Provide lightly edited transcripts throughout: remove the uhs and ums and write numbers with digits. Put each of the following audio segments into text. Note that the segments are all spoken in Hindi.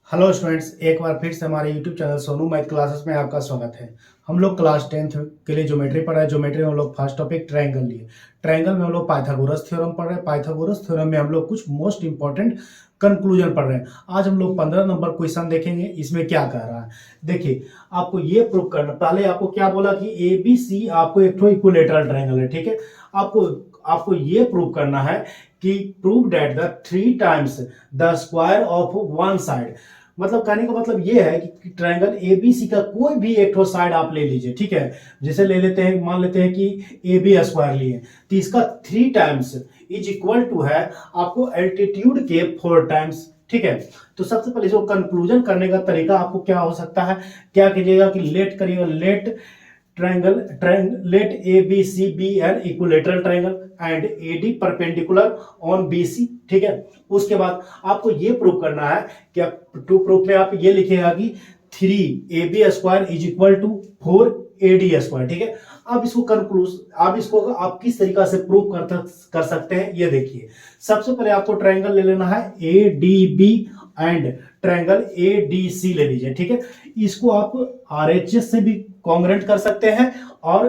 हेलो स्टूडेंट्स, एक बार फिर से हमारे YouTube channel Sonu math classes में आपका स्वागत है। हम लोग क्लास 10th के लिए ज्योमेट्री पढ़ रहे हैं। ज्योमेट्री में हम लोग फर्स्ट टॉपिक ट्रायंगल लिए। ट्रायंगल में हम लोग पाइथागोरस थ्योरम पढ़ रहे हैं। पाइथागोरस थ्योरम में हम लोग कुछ मोस्ट इंपॉर्टेंट कंक्लूजन पढ़ रहे हैं। आज हम लोग 15 नंबर क्वेश्चन देखेंगे। इसमें क्या कह रहा है, देखिए आपको ये प्रूव करना। पहले आपको क्या बोला कि ए बी सी आपको एक तो इक्विलेटरल ट्रायंगल है, ठीक है। आपको आपको ये प्रूव करना है कि prove that the 3 times the square of one side. मतलब कहने का मतलब ये है कि ट्रायंगल एबीसी का कोई भी एक ठो साइड आप ले लीजिए, ठीक है। जैसे ले लेते हैं, मान लेते हैं कि ए बी स्क्वायर लिए, तो इसका 3 टाइम्स इज इक्वल टू है आपको एल्टीट्यूड के 4 टाइम्स, ठीक है। तो सबसे पहले जो कंक्लूजन करने का तरीका आपको क्या हो सकता है, क्या कीजिएगा कि लेट करिएगा, let ABC be an equilateral triangle and AD perpendicular on BC, ठीक है। उसके बाद आपको ये प्रूव करना है कि टू प्रूफ में आप ये लिखेगा कि 3AB square is equal to 4AD square, ठीक है। अब इसको आप किस तरीका से प्रूव कर सकते हैं, ये देखिए। सबसे पहले आपको ट्रायंगल ले लेना है ADB एंड ट्रायंगल ADC ले लीजिए, ठीक है। इसको आप RHS से भी कॉन्ग्रेंट कर सकते हैं और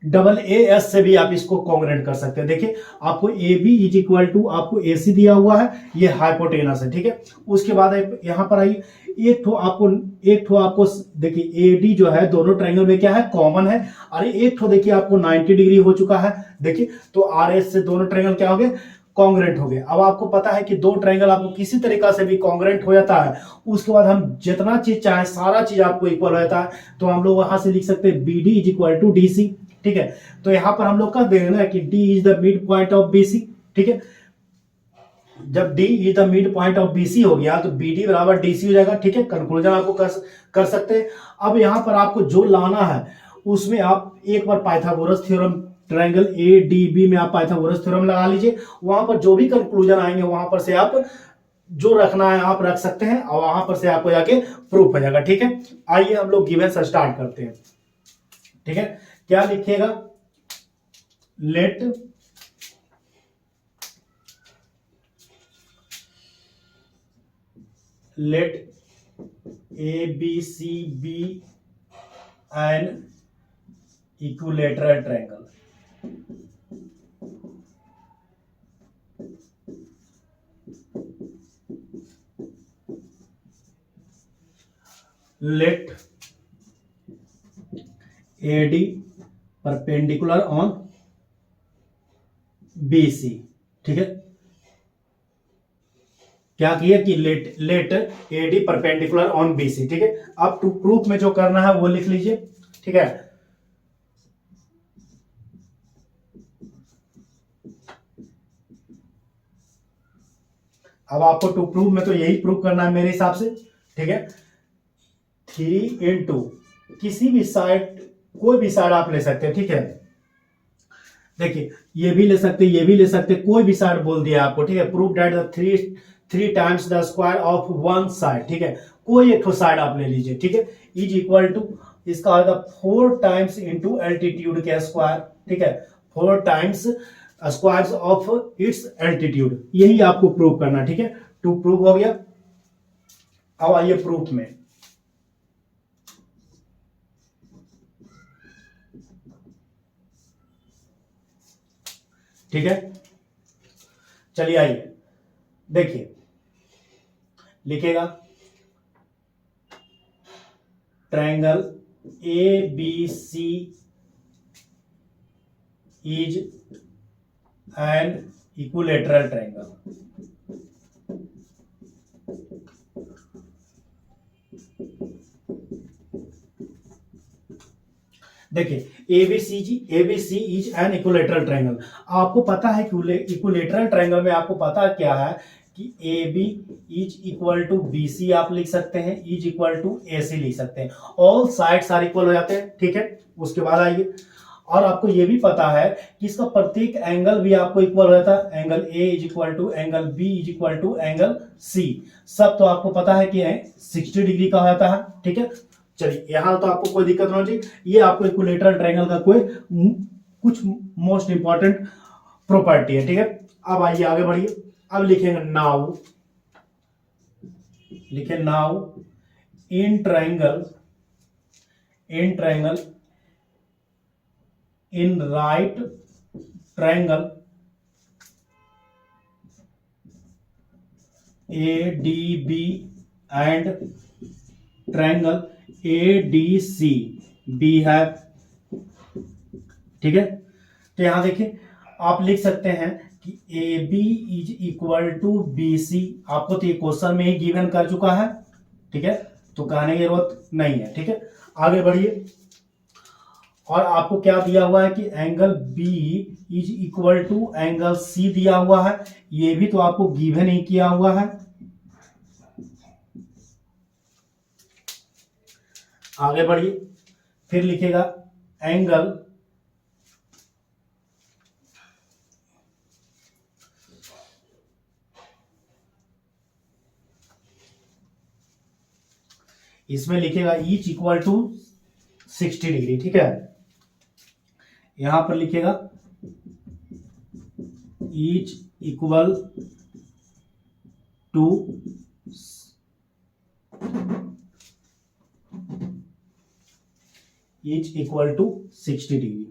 डबल AS से भी आप इसको कॉन्ग्रेंट कर सकते हैं। देखिए आपको AB इज इक्वल टू आपको AC दिया हुआ है, ये हाइपोटेनस है, ठीक है। उसके बाद यहां पर आइए, एक ठो आपको देखिए AD जो है दोनों ट्रायंगल में क्या है, कॉमन है। और एक ठो देखिए आपको 90 डिग्री हो चुका है, देखिए। तो RS से दोनों ट्रायंगल क्या हो गए, कॉन्ग्रेंट हो गए। अब आपको पता है कि दो ट्रायंगल आपको किसी तरीका से भी कॉन्ग्रेंट हो जाता है, उसके बाद हम जितना चीज चाहे सारा चीज आपको इक्वल हो जाता है, तो हम लोग वहां से लिख सकते हैं BD is equal to DC, ठीक है। तो यहां पर हम लोग कह देंगे ना कि D is the mid point of BC, ठीक है। जब D is the mid point of BC हो गया तो BD बराबर DC हो जाएगा, ठीक है। कंक्लूजन आपको कर सकते हैं। अब यहां पर आपको जो लाना है उसमें आप एक बार पाइथागोरस थ्योरम, ट्रायंगल ADB में आप पाइथागोरस थ्योरम लगा लीजिए। वहां पर जो भी कंक्लूजन आएंगे वहां पर से आप जो रखना है आप रख सकते हैं और वहां पर से आपको जाके प्रूफ हो जाएगा, ठीक है। आइए हम लोग गिवन से स्टार्ट करते हैं, ठीक है। क्या लिखिएगा, late ABC be an equilateral triangle। let AD perpendicular on BC, ठीक है। क्या किया कि let AD perpendicular on BC, ठीक है। अब टू प्रूफ में जो करना है वो लिख लीजिए, ठीक है। अब आपको टू प्रूफ में तो यही प्रूफ करना है मेरे हिसाब से, ठीक है। 3 इंटू किसी भी साइड, कोई भी साइड आप ले सकते हैं, ठीक है। देखिए ये भी ले सकते, ये भी ले सकते, कोई भी साइड बोल दिया आपको, ठीक है। Proof that the three times the square of one side, ठीक है। कोई एक साइड आप ले लीजिए, ठीक है। इज इक्वल टू इसका होगा 4 टाइम्स इंटू एल्टीट्यूड के स्क्वायर, ठीक है। 4 times square of its altitude, यही आपको प्रूव करना, ठीक है। टू प्रूव हो गया। अब आइए प्रूफ में, ठीक है। चलिए आइए देखिए, लिखेगा triangle ABC is an equilateral triangle. देखिए ABC is an equilateral triangle. आपको पता है कि इक्विलेटरल ट्रायंगल में आपको पता क्या है कि AB is equal to BC आप लिख सकते हैं, इज इक्वल टू AC लिख सकते हैं। ऑल साइड्स आर इक्वल हो जाते हैं, ठीक है। उसके बाद आइए, और आपको यह भी पता है कि इसका प्रत्येक एंगल भी आपको इक्वल हो जाता है। Angle A is equal to angle B is equal to angle C, सब तो आपको पता है कि 60 डिग्री का होता है, ठीक है। चलिए यहां तो आपको कोई दिक्कत नहीं चाहिए। ये आपको इक्विलेटरल ट्रायंगल का कोई कुछ मोस्ट इंपॉर्टेंट प्रॉपर्टी है, ठीक है। अब आइए आगे बढ़िए। अब लिखेंगे नाउ लिखे now in triangle in right triangle ADB and triangle ADC बी है। ठीक है, तो यहां देखिए आप लिख सकते हैं कि AB is equal to BC। आपको तो ये क्वेश्चन में ही गिवन कर चुका है। ठीक है, तो कहने की जरूरत नहीं है। ठीक है, आगे बढ़िए। और आपको क्या दिया हुआ है कि angle B is equal to angle C दिया हुआ है। ये भी तो आपको गिवन ही किया हुआ है। आगे बढ़िए, फिर लिखेगा एंगल इसमें लिखेगा ईच इक्वल टू 60 डिग्री। ठीक है, यहां पर लिखेगा each equal to each equal to 60 degree.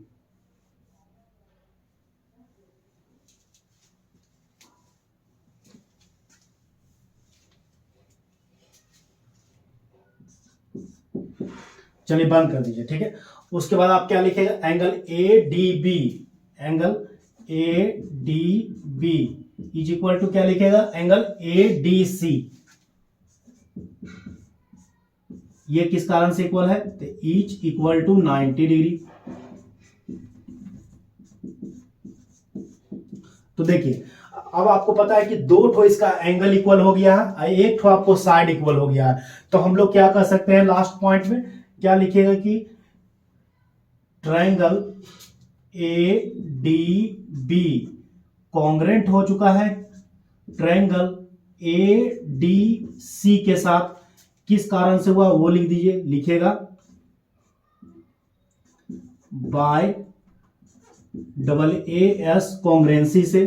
चलिए बंद कर दीजिए। ठीक है, उसके बाद आप क्या लिखेगा angle ADB is equal to क्या लिखेगा एंगल ADC। ये किस कारण से इक्वल है तो ईच इक्वल टू 90 डिग्री। तो देखिए अब आपको पता है कि दो ठो इसका एंगल इक्वल हो गया है, एक ठो आपको साइड इक्वल हो गया है। तो हम लोग क्या कर सकते हैं लास्ट पॉइंट में क्या लिखेगा कि ट्रायंगल ADB कॉन्ग्रेंट हो चुका है ट्रायंगल ADC के साथ। किस कारण से हुआ वो लिख दीजिए, लिखेगा बाय AAS कॉन्ग्रेंसी से।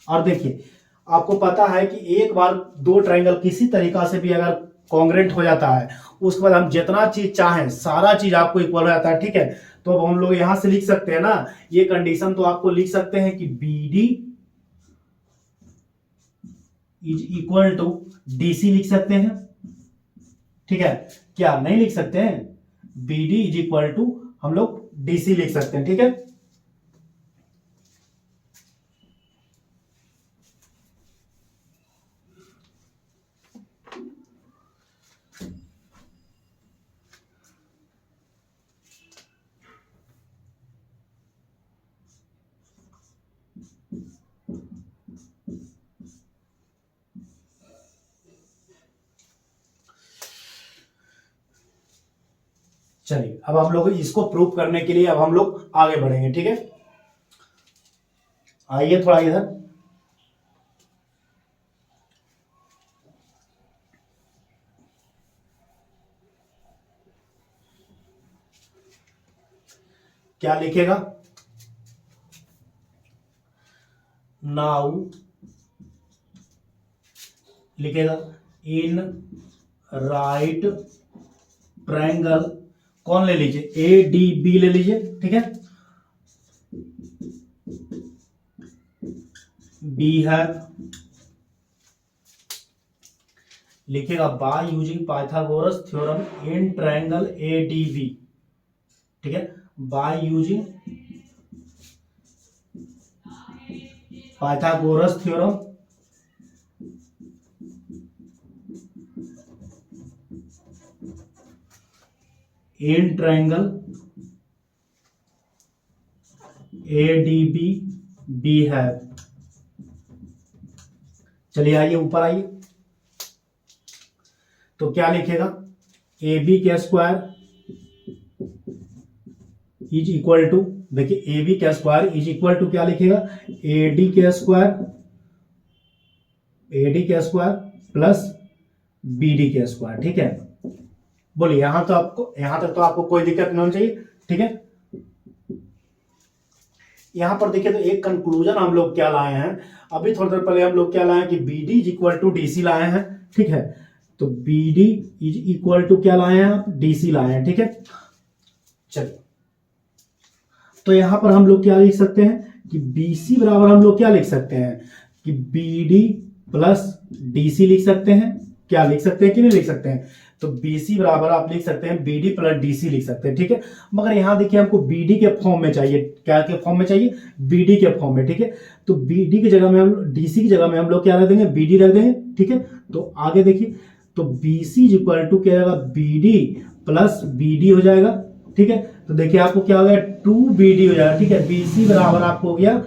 और देखिए आपको पता है कि एक बार दो ट्रायंगल किसी तरीका से भी अगर कॉन्ग्रेंट हो जाता है उसके बाद हम जितना चीज चाहें सारा चीज आपको इक्वल हो जाता है। ठीक है, तो अब हम लोग यहां से लिख सकते हैं ना ये कंडीशन, तो आपको लिख सकते हैं कि BD is equal to DC लिख सकते हैं। ठीक है, क्या नहीं लिख सकते हैं BD इज इक्वल टू हम लोग DC लिख सकते हैं। ठीक है, चलिए अब हम लोग इसको प्रूव करने के लिए अब हम लोग आगे बढ़ेंगे। ठीक है, आइए थोड़ा इधर। क्या लिखेगा नाउ लिखेगा इन राइट ट्रायंगल कौन ले लीजिए ADB ले लीजिए। ठीक है, B है, लिखेगा by using Pythagoras theorem in triangle ADB। ठीक है, by using Pythagoras theorem in triangle ADB B है। चलिए आइए ऊपर आइए, तो क्या लिखेगा AB के स्क्वायर इज इक्वल टू, देखिए AB के स्क्वायर इज इक्वल टू क्या लिखेगा AD के स्क्वायर प्लस BD के स्क्वायर। ठीक है, बोलिए यहां तक तो आपको कोई दिक्कत नहीं होनी चाहिए। ठीक है, यहाँ पर देखिए तो एक कंक्लूजन हम लोग क्या लाए हैं, अभी थोड़ी देर पहले हम लोग क्या लाए हैं कि B D is equal to D C लाए हैं, ठीक है। तो B D is equal to क्या लाए हैं आप, डी सी लाए हैं, ठीक है। चलिए, तो यहां पर हम लोग क्या लिख सकते हैं कि बी सी बराबर हम लोग क्या लिख सकते हैं कि B D plus D C लिख सकते हैं, क्या लिख सकते हैं कि नहीं लिख सकते हैं। तो BC बराबर आप लिख सकते हैं BD प्लस DC लिख सकते हैं, ठीक है। मगर यहां देखिए हमको BD के फॉर्म में चाहिए, क्या के फॉर्म में चाहिए, BD के फॉर्म में, ठीक है। तो BD की जगह में हम DC की जगह में हम लोग क्या रख देंगे, BD रख देंगे, ठीक है। तो आगे देखिए, तो BC इक्वल टू क्या होगा, BD प्लस BD हो जाएगा, ठीक है। तो देखिए आपको क्या हो गया, 2BD हो जाएगा, ठीक है। BC बराबर आपको हो गया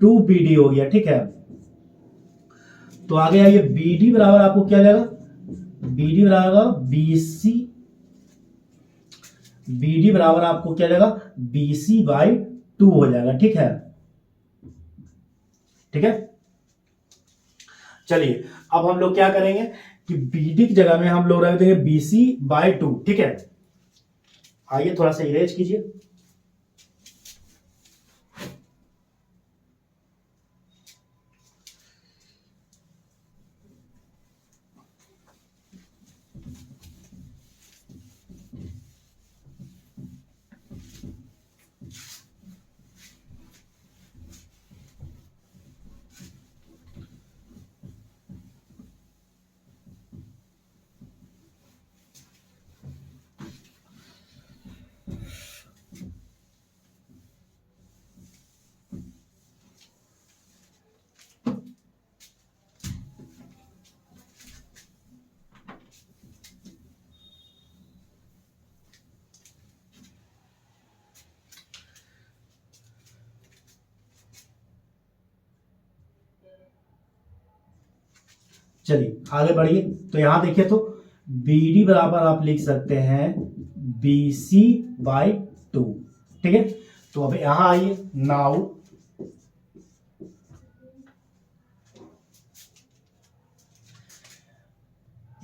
2BD हो गया, ठीक है। तो आगे आइए, BD बराबर आपको क्या जाएगा, BD बराबर BC, BD बराबर आपको क्या जाएगा, BC बाई 2 हो जाएगा, ठीक है, ठीक है। चलिए, अब हम लोग क्या करेंगे कि BD की जगह में हम लोग रख देंगे BC बाई 2, ठीक है। आइए थोड़ा सा इरेज कीजिए। चलिए आगे बढ़िए, तो यहां देखिए तो BD बराबर आप लिख सकते हैं BC बाई 2, ठीक है। तो अब यहां आइए, नाउ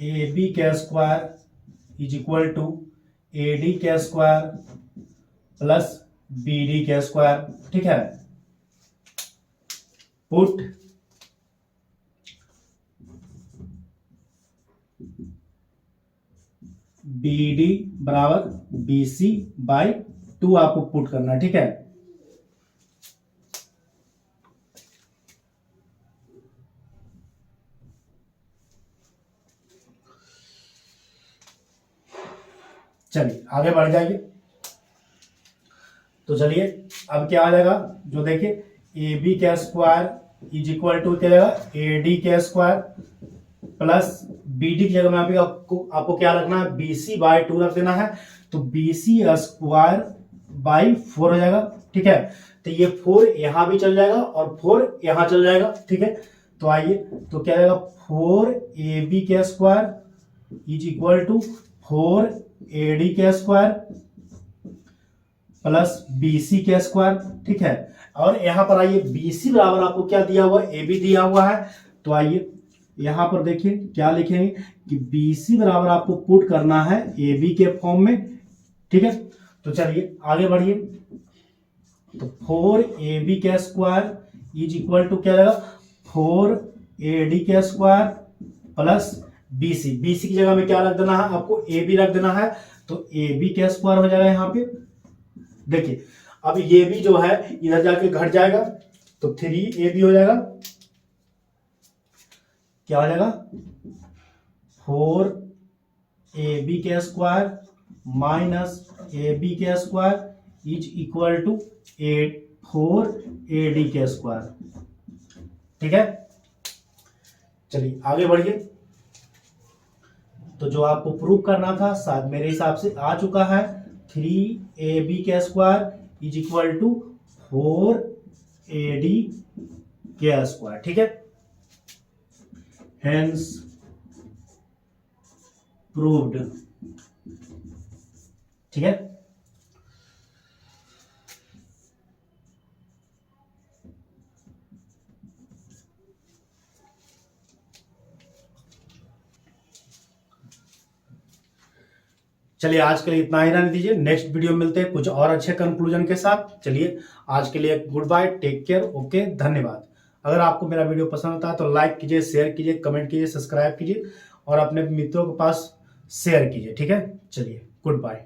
AB का square is equal to AD का स्क्वायर प्लस BD का स्क्वायर, ठीक है। पुट BD बराबर BC बाई 2 आपको पुट करना है, ठीक है। चलिए आगे बढ़ जाइए। तो चलिए अब क्या आ जाएगा, जो देखिए AB का स्क्वायर इज इक्वल टू क्या आएगा, AD का स्क्वायर प्लस BD की जगह में आपको क्या रखना है, BC बाई 2 रख देना है। तो BC स्क्वायर बाई 4 हो जाएगा, ठीक है। तो ये 4 यहां भी चल जाएगा और 4 यहां चल जाएगा, ठीक है। तो आइए, तो क्या आएगा, 4AB का square is equal to 4AD का स्क्वायर प्लस BC का स्क्वायर, ठीक है। और यहां पर आइए, BC बराबर आपको क्या दिया हुआ है, AB दिया हुआ है। तो आइए यहां पर देखिए क्या लिखेंगे कि BC बराबर आपको पुट करना है AB के फॉर्म में, ठीक है। तो चलिए आगे बढ़िए, तो 4AB का स्क्वायर इज इक्वल टू क्या रहेगा, 4AD का स्क्वायर प्लस BC की जगह में क्या रख देना है आपको, AB रख देना है। तो AB का स्क्वायर हो जाएगा यहां पे, देखिए अब ये भी जो है इधर जाके घट जाएगा, तो 3AB हो जाएगा, क्या हो जाएगा, 4AB का स्क्वायर माइनस AB का square is equal to 4AD का स्क्वायर, ठीक है। चलिए आगे बढ़िए, तो जो आपको प्रूव करना था शायद मेरे हिसाब से आ चुका है। 3AB का square is equal to 4AD का स्क्वायर, ठीक है। हेंस प्रूव्ड, ठीक है। चलिए आज के लिए इतना ही रहने दीजिए, नेक्स्ट वीडियो मिलते हैं कुछ और अच्छे कंक्लूजन के साथ। चलिए आज के लिए goodbye, take care, okay, धन्यवाद। अगर आपको मेरा वीडियो पसंद आता है तो लाइक कीजिए, शेयर कीजिए, कमेंट कीजिए, सब्सक्राइब कीजिए और अपने मित्रों के पास शेयर कीजिए। ठीक है, चलिए गुड बाय।